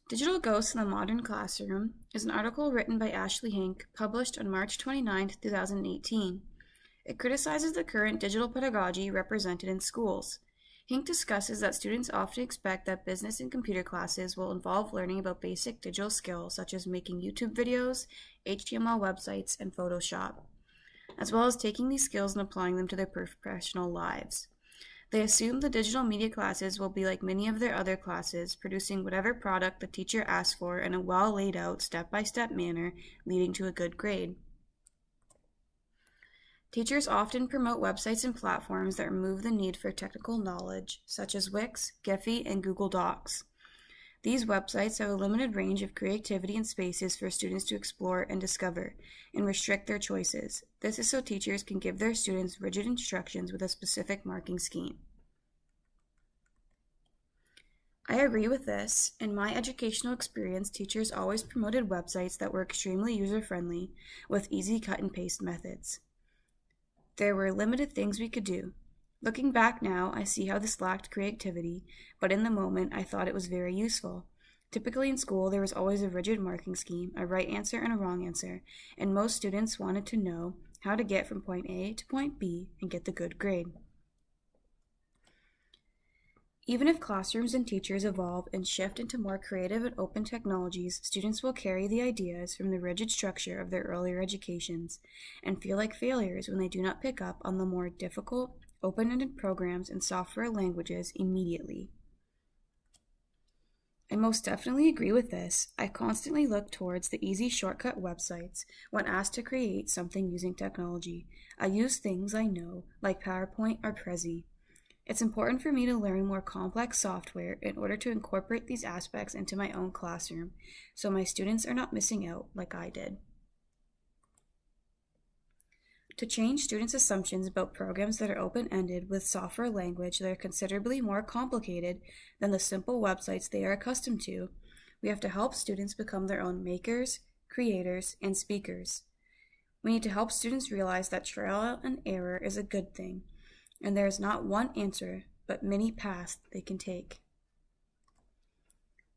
Digital Ghosts in the Modern Classroom is an article written by Ashley Hink, published on March 29, 2018. It criticizes the current digital pedagogy represented in schools. Hink discusses that students often expect that business and computer classes will involve learning about basic digital skills such as making YouTube videos, HTML websites, and Photoshop, as well as taking these skills and applying them to their professional lives. They assume the digital media classes will be like many of their other classes, producing whatever product the teacher asks for in a well laid out, step-by-step manner, leading to a good grade. Teachers often promote websites and platforms that remove the need for technical knowledge, such as Wix, Giphy, and Google Docs. These websites have a limited range of creativity and spaces for students to explore and discover, and restrict their choices. This is so teachers can give their students rigid instructions with a specific marking scheme. I agree with this. In my educational experience, teachers always promoted websites that were extremely user-friendly, with easy cut and paste methods. There were limited things we could do. Looking back now, I see how this lacked creativity, but in the moment, I thought it was very useful. Typically in school, there was always a rigid marking scheme, a right answer and a wrong answer, and most students wanted to know how to get from point A to point B and get the good grade. Even if classrooms and teachers evolve and shift into more creative and open technologies, students will carry the ideas from the rigid structure of their earlier educations and feel like failures when they do not pick up on the more difficult, open-ended programs and software languages immediately. I most definitely agree with this. I constantly look towards the easy shortcut websites when asked to create something using technology. I use things I know, like PowerPoint or Prezi. It's important for me to learn more complex software in order to incorporate these aspects into my own classroom, so my students are not missing out like I did. To change students' assumptions about programs that are open-ended with software language that are considerably more complicated than the simple websites they are accustomed to, we have to help students become their own makers, creators, and speakers. We need to help students realize that trial and error is a good thing, and there is not one answer, but many paths they can take.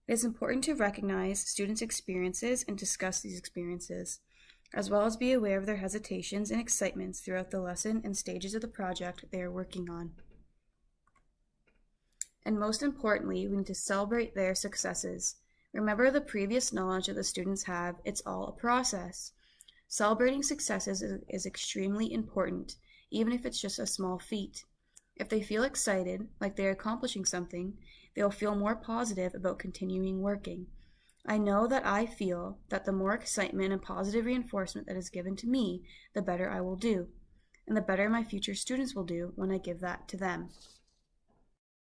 It is important to recognize students' experiences and discuss these experiences, as well as be aware of their hesitations and excitements throughout the lesson and stages of the project they are working on. And most importantly, we need to celebrate their successes. Remember the previous knowledge that the students have, it's all a process. Celebrating successes is extremely important, even if it's just a small feat. If they feel excited, like they're accomplishing something, they'll feel more positive about continuing working. I know that I feel that the more excitement and positive reinforcement that is given to me, the better I will do, and the better my future students will do when I give that to them.